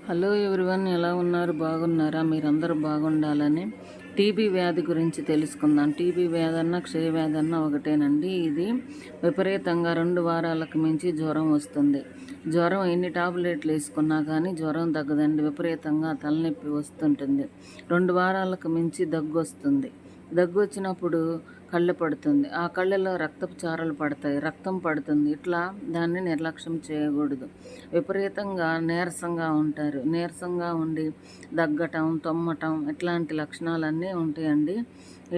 Hello everyone, ఎలా ఉన్నారు? బాగున్నారా? మీరందరూ బాగుండాలని టీబీ వ్యాధి గురించి తెలుసుకుందాం. టీబీ వ్యాధి అన్న క్షయ వ్యాధి అన్న ఒకటేనండి. ఇది విపరీతంగా 2 వారాలకు మించి జ్వరం వస్తుంది. జ్వరం ఎన్ని టాబ్లెట్లు వేసుకున్నా కానీ జ్వరం తగ్గదండి. విపరీతంగా తలనొప్పి వస్తుంటుంది. 2 వారాలకు మించి దగ్గు వస్తుంది. దగ్గు వచ్చినప్పుడు కళ్ళు పడుతుంది. ఆ కళ్ళలో రక్తపు చారలు పడతాయి, రక్తం పడుతుంది. ఇట్లా దాన్ని నిర్లక్ష్యం చేయకూడదు. విపరీతంగా నీరసంగా ఉంటారు. నీరసంగా ఉండి దగ్గటం, తొమ్మటం ఇట్లాంటి లక్షణాలన్నీ ఉంటాయండి.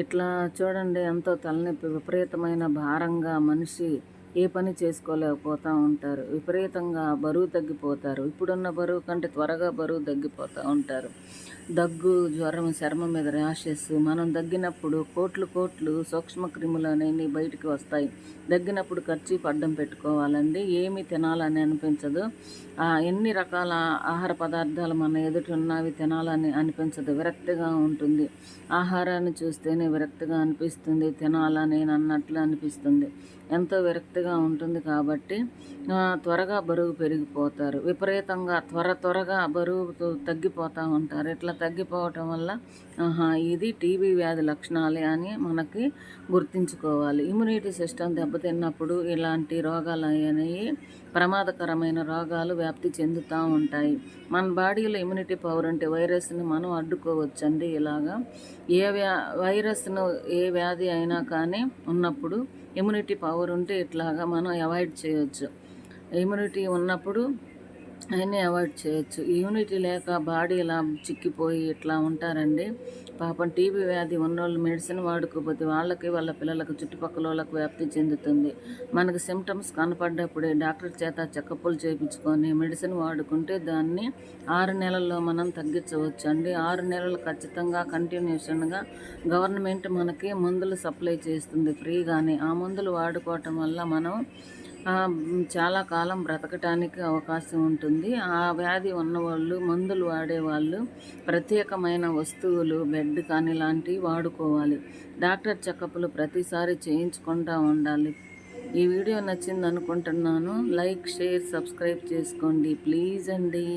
ఇట్లా చూడండి, ఎంతో తలనొప్పి, విపరీతమైన భారంగా మనిషి ఏ పని చేసుకోలేకపోతూ ఉంటారు. విపరీతంగా బరువు తగ్గిపోతారు. ఇప్పుడున్న బరువు కంటే త్వరగా బరువు తగ్గిపోతూ ఉంటారు. దగ్గు, జ్వరం, చర్మం మీద ర్యాషెస్. మనం దగ్గినప్పుడు కోట్లు సూక్ష్మ క్రిములు అనేవి బయటికి వస్తాయి. దగ్గినప్పుడు కర్చీఫ్ అడ్డం పెట్టుకోవాలండి. ఏమీ తినాలని అనిపించదు. ఎన్ని రకాల ఆహార పదార్థాలు మన ఎదుటి ఉన్నవి తినాలని అనిపించదు. విరక్తిగా ఉంటుంది. ఆహారాన్ని చూస్తేనే విరక్తిగా అనిపిస్తుంది. తినాలని అన్నట్లు అనిపిస్తుంది. ఎంతో విరక్తిగా ఉంటుంది. కాబట్టి త్వరగా బరువు పెరిగిపోతారు. విపరీతంగా త్వరగా బరువు తగ్గిపోతూ ఉంటారు. ఇట్లా తగ్గిపోవటం వల్ల ఇది టీబీ వ్యాధి లక్షణాలే అని మనకి గుర్తుంచుకోవాలి. ఇమ్యూనిటీ సిస్టమ్ దెబ్బతిన్నప్పుడు ఇలాంటి రోగాలు అనేవి ప్రమాదకరమైన రోగాలు వ్యాప్తి చెందుతూ ఉంటాయి. మన బాడీలో ఇమ్యూనిటీ పవర్ అంటే వైరస్ని మనం అడ్డుకోవచ్చండి. ఇలాగా వైరస్ను ఏ వ్యాధి అయినా కానీ ఉన్నప్పుడు ఇమ్యూనిటీ పవర్ ఉంటే ఇట్లాగా మనం అవాయిడ్ చేయొచ్చు. ఇమ్యూనిటీ ఉన్నప్పుడు అవన్నీ అవాయిడ్ చేయొచ్చు. ఇమ్యూనిటీ లేక బాడీ ఇలా చిక్కిపోయి ఇట్లా ఉంటారండి. పాపం టీబీ వ్యాధి ఉన్నోళ్ళు మెడిసిన్ వాడుకోకపోతే వాళ్ళకి, వాళ్ళ పిల్లలకు, చుట్టుపక్కల వాళ్ళకు వ్యాప్తి చెందుతుంది. మనకు సిమ్టమ్స్ కనపడ్డప్పుడే డాక్టర్ చేత చెకప్లు చేయించుకొని మెడిసిన్ వాడుకుంటే దాన్ని 6 నెలల్లో మనం తగ్గించవచ్చు అండి. 6 నెలలు ఖచ్చితంగా కంటిన్యూషన్గా గవర్నమెంట్ మనకి మందులు సప్లై చేస్తుంది ఫ్రీగానే. ఆ మందులు వాడుకోవటం వల్ల మనం చాలా కాలం బ్రతకటానికి అవకాశం ఉంటుంది. ఆ వ్యాధి ఉన్నవాళ్ళు, మందులు వాడేవాళ్ళు ప్రత్యేకమైన వస్తువులు, బెడ్ కానీ ఇలాంటివి వాడుకోవాలి. డాక్టర్ చెకప్లు ప్రతిసారి చేయించుకుంటూ ఉండాలి. ఈ వీడియో నచ్చింది అనుకుంటున్నాను. లైక్, షేర్, సబ్స్క్రైబ్ చేసుకోండి ప్లీజ్ అండి.